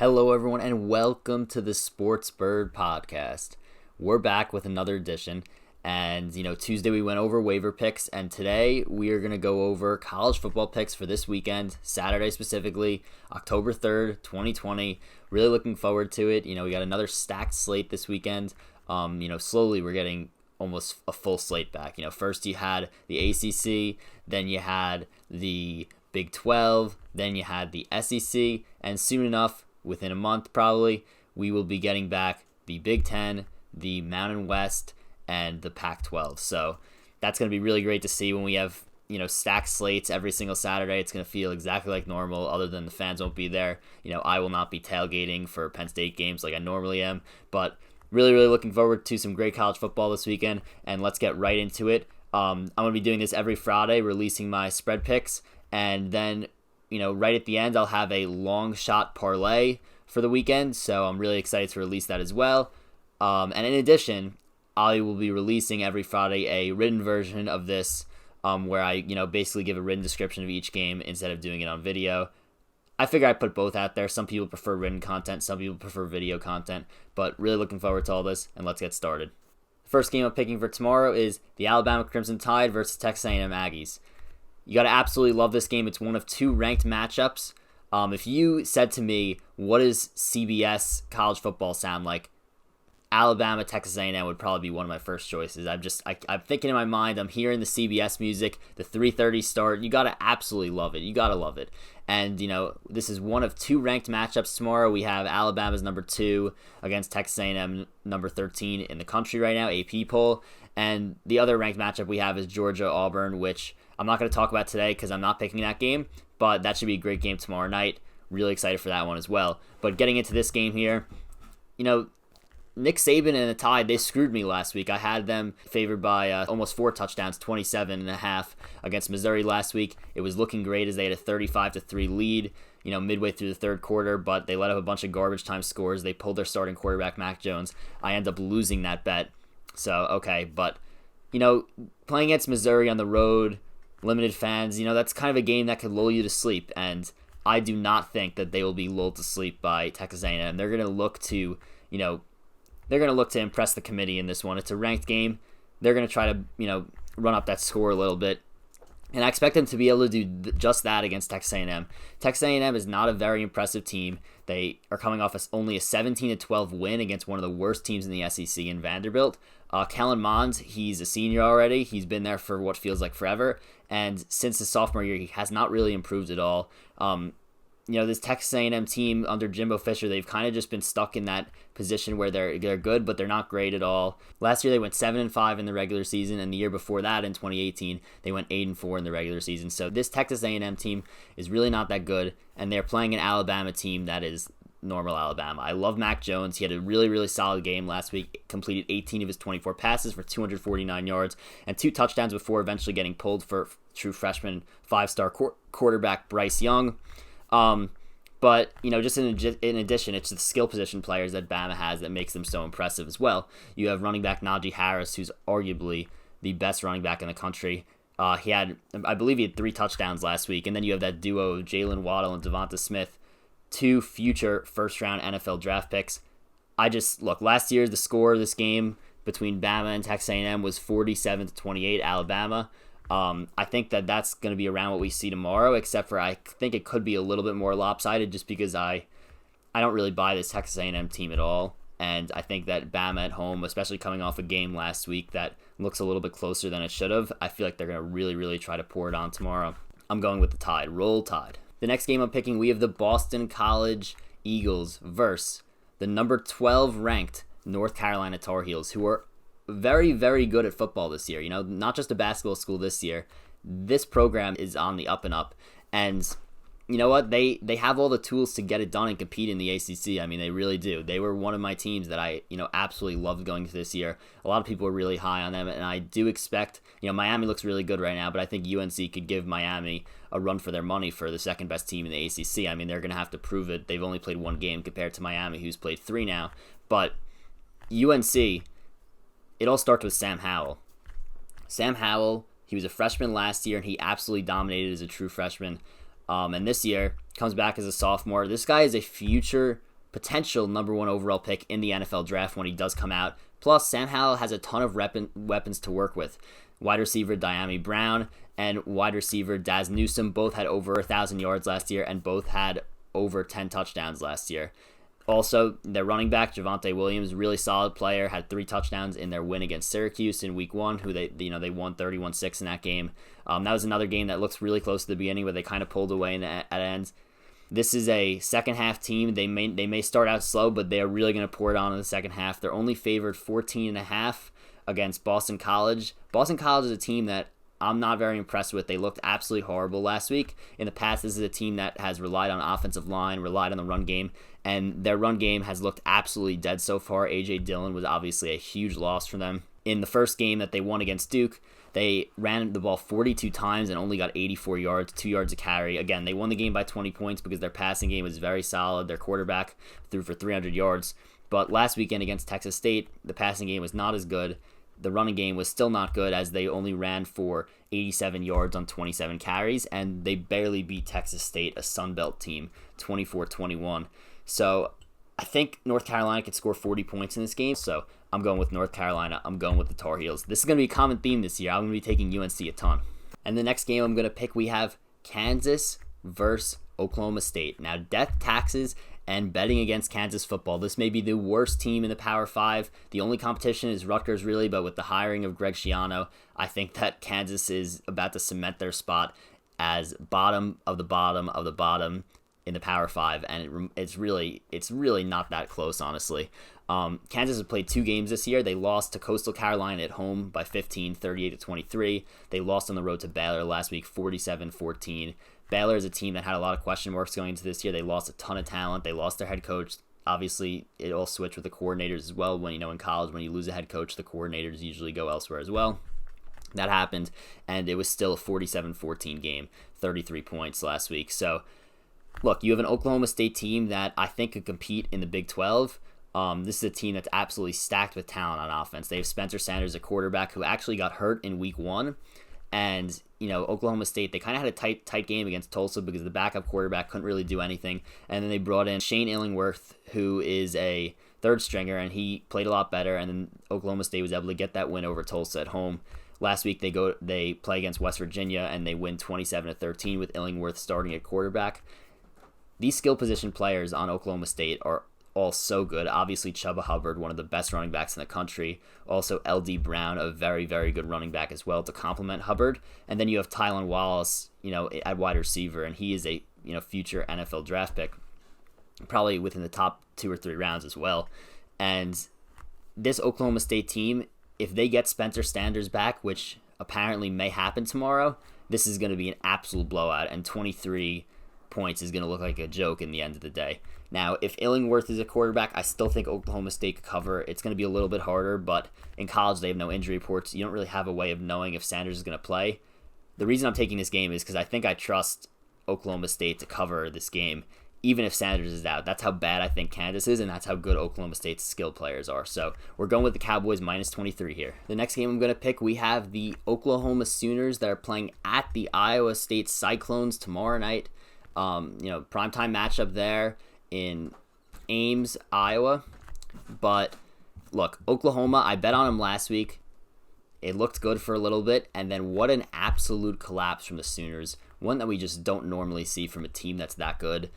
Hello, everyone, and welcome to the Sports Burd podcast. We're back with another edition, and Tuesday we went over waiver picks, and today we are going to go over college football picks for this weekend, Saturday specifically, October 3rd, 2020. Really looking forward to it. We got another stacked slate this weekend. Slowly we're getting almost a full slate back. First you had the ACC, then you had the Big 12, then you had the SEC, and soon enough, within a month probably, we will be getting back the Big 10, the Mountain West, and the Pac-12. So that's going to be really great to see when we have, stacked slates every single Saturday. It's going to feel exactly like normal, other than the fans won't be there. I will not be tailgating for Penn State games like I normally am, but really, really looking forward to some great college football this weekend, and let's get right into it. I'm going to be doing this every Friday, releasing my spread picks, and then right at the end, I'll have a long shot parlay for the weekend, so I'm really excited to release that as well. And in addition, I will be releasing every Friday a written version of this, where I, basically give a written description of each game instead of doing it on video. I figure I put both out there. Some people prefer written content, some people prefer video content, but really looking forward to all this, and let's get started. The first game I'm picking for tomorrow is the Alabama Crimson Tide versus Texas A&M Aggies. You got to absolutely love this game. It's one of two ranked matchups. If you said to me, what does CBS college football sound like? Alabama, Texas A&M would probably be one of my first choices. I'm thinking in my mind, I'm hearing the CBS music, the 3:30 start. You got to absolutely love it. You got to love it. And, this is one of two ranked matchups tomorrow. We have Alabama's number 2 against Texas A&M number 13 in the country right now, AP poll. And the other ranked matchup we have is Georgia-Auburn, which I'm not going to talk about today because I'm not picking that game, but that should be a great game tomorrow night. Really excited for that one as well. But getting into this game here, Nick Saban and the Tide, they screwed me last week. I had them favored by almost 4 touchdowns, 27.5 against Missouri last week. It was looking great as they had a 35-3 lead, midway through the third quarter, but they let up a bunch of garbage time scores. They pulled their starting quarterback, Mac Jones. I end up losing that bet. So, okay, but, playing against Missouri on the road, limited fans, that's kind of a game that could lull you to sleep, and I do not think that they will be lulled to sleep by Texas A&M. They're going to look to, impress the committee in this one. It's a ranked game. They're going to try to, run up that score a little bit. And I expect them to be able to do just that against Texas A&M. Texas A&M is not a very impressive team. They are coming off only a 17-12 win against one of the worst teams in the SEC in Vanderbilt. Kellen Mond, he's a senior already. He's been there for what feels like forever. And since his sophomore year, he has not really improved at all. This Texas A&M team under Jimbo Fisher, they've kind of just been stuck in that position where they're good, but they're not great at all. Last year, they went 7-5 in the regular season, and the year before that, in 2018, they went 8-4 in the regular season. So this Texas A&M team is really not that good, and they're playing an Alabama team that is normal Alabama. I love Mac Jones. He had a really, really solid game last week, completed 18 of his 24 passes for 249 yards and 2 touchdowns before eventually getting pulled for true freshman 5-star quarterback Bryce Young. But, just in addition, it's the skill position players that Bama has that makes them so impressive as well. You have running back Najee Harris, who's arguably the best running back in the country. I believe he had 3 touchdowns last week. And then you have that duo of Jalen Waddle and Devonta Smith, 2 future first-round NFL draft picks. Last year, the score of this game between Bama and Texas A&M was 47-28 Alabama. I think that that's going to be around what we see tomorrow, except for I think it could be a little bit more lopsided just because I don't really buy this Texas A&M team at all. And I think that Bama at home, especially coming off a game last week that looks a little bit closer than it should have, I feel like they're going to really, really try to pour it on tomorrow. I'm going with the Tide. Roll Tide. The next game I'm picking, we have the Boston College Eagles versus the number 12 ranked North Carolina Tar Heels, who are very, very good at football this year. Not just a basketball school this year. This program is on the up and up. And you know what? They have all the tools to get it done and compete in the ACC. I mean, they really do. They were one of my teams that I, absolutely loved going to this year. A lot of people were really high on them, and I do expect, Miami looks really good right now, but I think UNC could give Miami a run for their money for the second best team in the ACC. I mean, they're going to have to prove it. They've only played 1 game compared to Miami, who's played 3 now. But UNC, it all starts with Sam Howell. Sam Howell, he was a freshman last year, and he absolutely dominated as a true freshman. And this year, comes back as a sophomore. This guy is a future potential number 1 overall pick in the NFL draft when he does come out. Plus, Sam Howell has a ton of weapons to work with. Wide receiver Diami Brown and wide receiver Daz Newsome both had over 1,000 yards last year and both had over 10 touchdowns last year. Also, their running back, Javonte Williams, really solid player, had 3 touchdowns in their win against Syracuse in Week 1, who they won 31-6 in that game. That was another game that looks really close to the beginning, where they kind of pulled away at ends. This is a second half team. They may start out slow, but they are really going to pour it on in the second half. They're only favored 14.5 against Boston College. Boston College is a team that I'm not very impressed with. They looked absolutely horrible last week. In the past, this is a team that has relied on offensive line, relied on the run game, and their run game has looked absolutely dead so far. A.J. Dillon was obviously a huge loss for them. In the first game that they won against Duke, they ran the ball 42 times and only got 84 yards, 2 yards a carry. Again, they won the game by 20 points because their passing game was very solid. Their quarterback threw for 300 yards. But last weekend against Texas State, the passing game was not as good. The running game was still not good, as they only ran for 87 yards on 27 carries, and they barely beat Texas State, a Sun Belt team, 24-21. So I think North Carolina could score 40 points in this game, so I'm going with North Carolina. I'm going with the Tar Heels. This is going to be a common theme this year. I'm going to be taking UNC a ton. And the next game I'm going to pick, we have Kansas versus Oklahoma State. Now, death, taxes, and betting against Kansas football. This may be the worst team in the Power 5. The only competition is Rutgers, really, but with the hiring of Greg Schiano, I think that Kansas is about to cement their spot as bottom of the bottom of the bottom in the Power 5, and it's really not that close, honestly. Kansas has played 2 games this year. They lost to Coastal Carolina at home by 15, 38-23. They lost on the road to Baylor last week, 47-14. Baylor is a team that had a lot of question marks going into this year. They lost a ton of talent. They lost their head coach. Obviously, it all switched with the coordinators as well. When in college, when you lose a head coach, the coordinators usually go elsewhere as well. That happened, and it was still a 47-14 game, 33 points last week. So, look, you have an Oklahoma State team that I think could compete in the Big 12. This is a team that's absolutely stacked with talent on offense. They have Spencer Sanders, a quarterback who actually got hurt in Week 1. And, Oklahoma State, they kind of had a tight game against Tulsa because the backup quarterback couldn't really do anything. And then they brought in Shane Illingworth, who is a third stringer, and he played a lot better. And then Oklahoma State was able to get that win over Tulsa at home. Last week, they play against West Virginia, and they win 27-13 with Illingworth starting at quarterback. These skill position players on Oklahoma State are all so good. Obviously, Chuba Hubbard, one of the best running backs in the country. Also, L.D. Brown, a very, very good running back as well to complement Hubbard. And then you have Tylan Wallace, at wide receiver, and he is a future NFL draft pick, probably within the top 2 or 3 rounds as well. And this Oklahoma State team, if they get Spencer Sanders back, which apparently may happen tomorrow, this is going to be an absolute blowout, and 23 points is going to look like a joke in the end of the day. Now, if Illingworth is a quarterback, I still think Oklahoma State could cover. It's going to be a little bit harder, but in college they have no injury reports. You don't really have a way of knowing if Sanders is going to play. The reason I'm taking this game is because I think I trust Oklahoma State to cover this game, even if Sanders is out. That's how bad I think Kansas is, and that's how good Oklahoma State's skill players are. So we're going with the Cowboys minus 23 here. The next game I'm going to pick, we have the Oklahoma Sooners that are playing at the Iowa State Cyclones tomorrow night. Primetime matchup there in Ames, Iowa. But look, Oklahoma, I bet on them last week. It looked good for a little bit, and then what an absolute collapse from the Sooners. One that we just don't normally see from a team that's that good.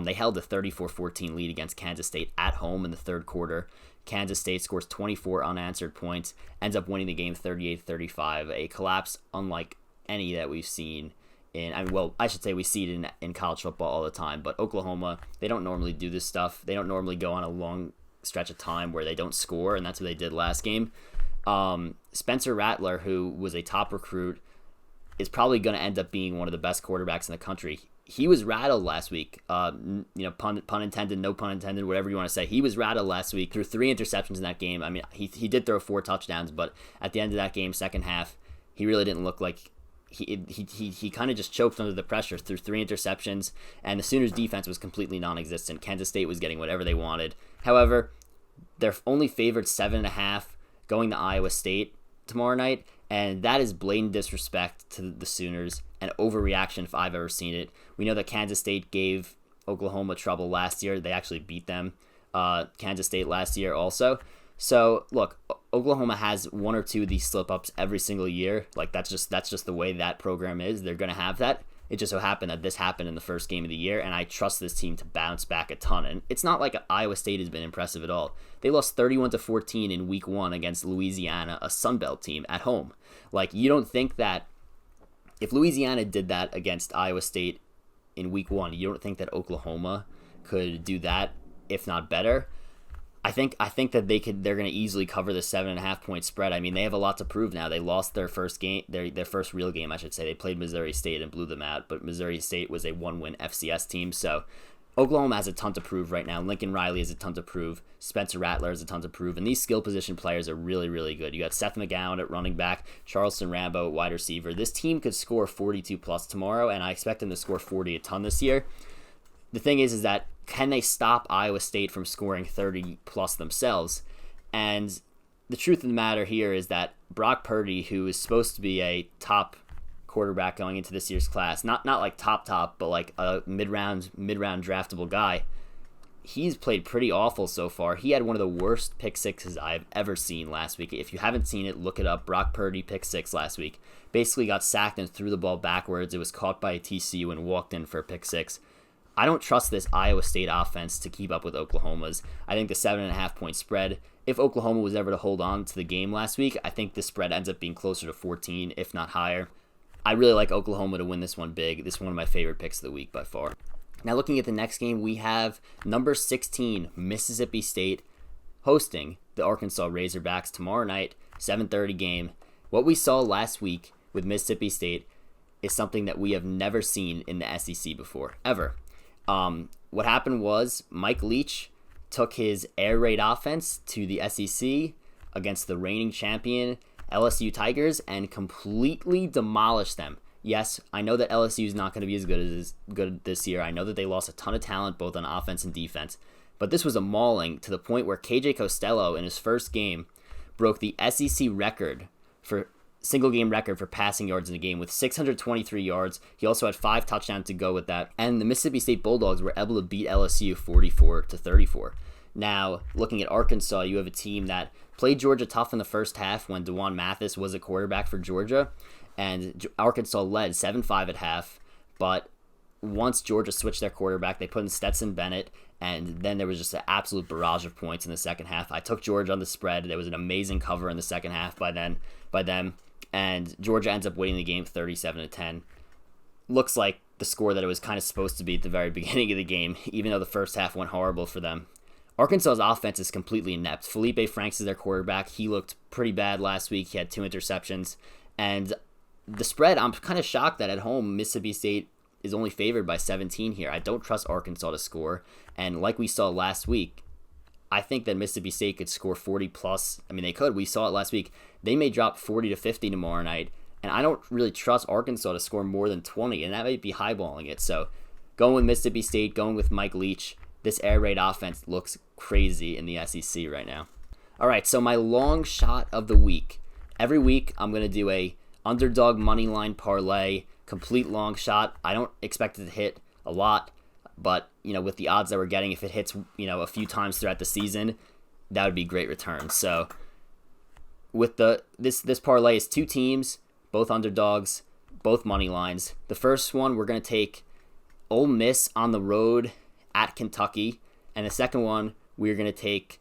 They held a 34-14 lead against Kansas State at home in the third quarter. Kansas State scores 24 unanswered points, ends up winning the game 38-35. A collapse unlike any that we've seen I should say we see it in college football all the time, but Oklahoma, they don't normally do this stuff. They don't normally go on a long stretch of time where they don't score, and that's what they did last game. Spencer Rattler, who was a top recruit, is probably going to end up being one of the best quarterbacks in the country. He was rattled last week. Pun intended, no pun intended, whatever you want to say. He was rattled last week, threw 3 interceptions in that game. I mean, he did throw 4 touchdowns, but at the end of that game, second half, he really didn't look like he kind of just choked under the pressure, through 3 interceptions, and the Sooners defense was completely non-existent. Kansas State was getting whatever they wanted. However, they're only favored 7.5 going to Iowa State tomorrow night, and that is blatant disrespect to the Sooners and overreaction if I've ever seen it. We know that Kansas State gave Oklahoma trouble last year. They actually beat them. Kansas State last year also. So look, Oklahoma has one or two of these slip ups every single year. Like that's just the way that program is. They're gonna have that. It just so happened that this happened in the first game of the year, and I trust this team to bounce back a ton. And it's not like Iowa State has been impressive at all. They lost 31-14 in week 1 against Louisiana, a Sun Belt team at home. Like, you don't think that if Louisiana did that against Iowa State in week 1, you don't think that Oklahoma could do that, if not better? I think that they're going to easily cover the 7.5 point spread. I mean, they have a lot to prove now. They lost their first game, their first real game, I should say. They played Missouri State and blew them out, but Missouri State was a 1-win FCS team. So Oklahoma has a ton to prove right now. Lincoln Riley has a ton to prove. Spencer Rattler has a ton to prove. And these skill position players are really, really good. You got Seth McGowan at running back, Charleston Rambo at wide receiver. This team could score 42 plus tomorrow, and I expect them to score 40 a ton this year. The thing is that can they stop Iowa State from scoring 30 plus themselves? And the truth of the matter here is that Brock Purdy, who is supposed to be a top quarterback going into this year's class, not like top, but like a mid-round draftable guy, he's played pretty awful so far. He had one of the worst pick sixes I've ever seen last week. If you haven't seen it, look it up. Brock Purdy pick six last week. Basically got sacked and threw the ball backwards. It was caught by a TCU and walked in for a pick six. I don't trust this Iowa State offense to keep up with Oklahoma's. I think the 7.5 point spread, if Oklahoma was ever to hold on to the game last week, I think the spread ends up being closer to 14, if not higher. I really like Oklahoma to win this one big. This is one of my favorite picks of the week by far. Now looking at the next game, we have number 16, Mississippi State, hosting the Arkansas Razorbacks tomorrow night, 7:30 game. What we saw last week with Mississippi State is something that we have never seen in the SEC before, ever. What happened was Mike Leach took his air raid offense to the SEC against the reigning champion LSU Tigers and completely demolished them. Yes, I know that LSU is not going to be as good this year. I know that they lost a ton of talent both on offense and defense, but this was a mauling to the point where KJ Costello in his first game broke the SEC record for single game record for passing yards in the game with 623 yards. He also had 5 touchdowns to go with that. And the Mississippi State Bulldogs were able to beat LSU 44-34. Now, looking at Arkansas, you have a team that played Georgia tough in the first half when DeJuan Mathis was a quarterback for Georgia. And Arkansas led 7-5 at half. But once Georgia switched their quarterback, they put in Stetson Bennett. And then there was just an absolute barrage of points in the second half. I took Georgia on the spread. There was an amazing cover in the second half by them. And Georgia ends up winning the game 37-10. Looks like the score that it was kind of supposed to be at the very beginning of the game, even though the first half went horrible for them. Arkansas's offense is completely inept. Felipe Franks is their quarterback. He looked pretty bad last week. He had 2 interceptions. And the spread, I'm kind of shocked that at home, Mississippi State is only favored by 17 here. I don't trust Arkansas to score. And like we saw last week, I think that Mississippi State could score 40 plus. I mean, they could. We saw it last week. They may drop 40-50 tomorrow night. And I don't really trust Arkansas to score more than 20. And that might be highballing it. So going with Mississippi State, going with Mike Leach, this air raid offense looks crazy in the SEC right now. All right, so my long shot of the week. Every week, I'm going to do a underdog money line parlay, complete long shot. I don't expect it to hit a lot. But, with the odds that we're getting, if it hits, a few times throughout the season, that would be great return. So with this parlay is 2 teams, both underdogs, both money lines. The first one, we're going to take Ole Miss on the road at Kentucky. And the second one, we're going to take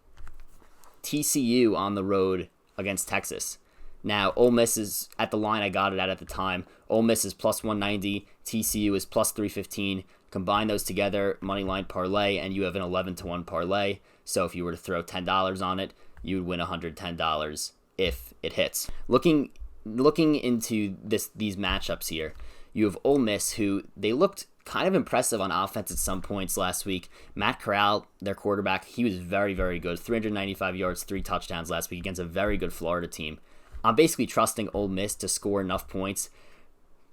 TCU on the road against Texas. Now, Ole Miss is at the line I got it at the time. Ole Miss is plus 190. TCU is plus 315. Combine those together, money line parlay, and you have an 11-1 parlay. So if you were to throw $10 on it, you would win $110 if it hits. Looking into these matchups here, you have Ole Miss, who they looked kind of impressive on offense at some points last week. Matt Corral, their quarterback, he was very, very good. 395 yards, 3 touchdowns last week against a very good Florida team. I'm basically trusting Ole Miss to score enough points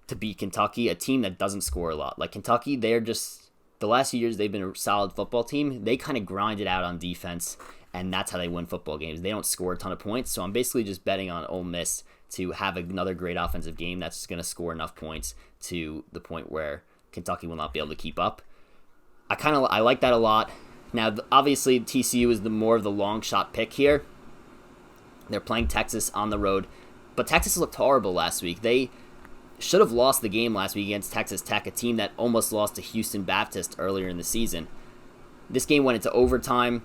to beat Kentucky, a team that doesn't score a lot. Like Kentucky, they're just, the last few years they've been a solid football team. They kind of grind it out on defense, and that's how they win football games. They don't score a ton of points, so I'm basically just betting on Ole Miss to have another great offensive game that's going to score enough points to the point where Kentucky will not be able to keep up. I like that a lot. Now, obviously, TCU is the more of the long shot pick here. They're playing Texas on the road, but Texas looked horrible last week. They should have lost the game last week against Texas Tech, a team that almost lost to Houston Baptist earlier in the season. This game went into overtime.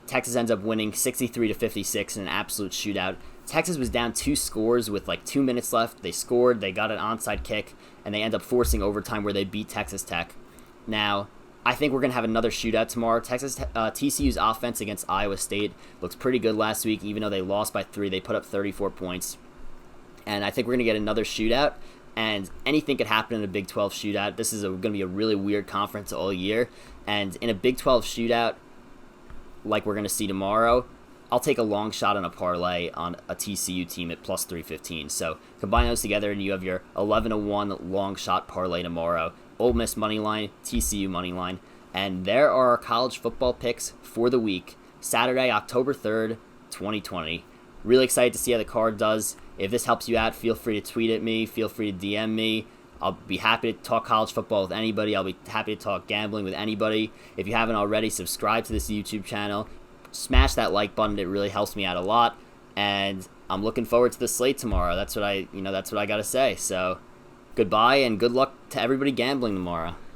Texas ends up winning 63-56 in an absolute shootout. Texas was down 2 scores with like 2 minutes left. They scored, they got an onside kick, and they end up forcing overtime where they beat Texas Tech. Now, I think we're going to have another shootout tomorrow. TCU's offense against Iowa State looks pretty good last week. Even though they lost by 3, they put up 34 points. And I think we're going to get another shootout. And anything could happen in a Big 12 shootout. This is going to be a really weird conference all year. And in a Big 12 shootout, like we're going to see tomorrow, I'll take a long shot on a parlay on a TCU team at plus 315. So combine those together and you have your 11-1 long shot parlay tomorrow. Ole Miss money line, TCU money line, and there are our college football picks for the week, Saturday, October 3rd, 2020. Really excited to see how the card does. If this helps you out, feel free to tweet at me, feel free to DM me. I'll be happy to talk college football with anybody. I'll be happy to talk gambling with anybody. If you haven't already, subscribe to this YouTube channel. Smash that like button. It really helps me out a lot. And I'm looking forward to the slate tomorrow. That's what I got to say. So goodbye and good luck to everybody gambling tomorrow.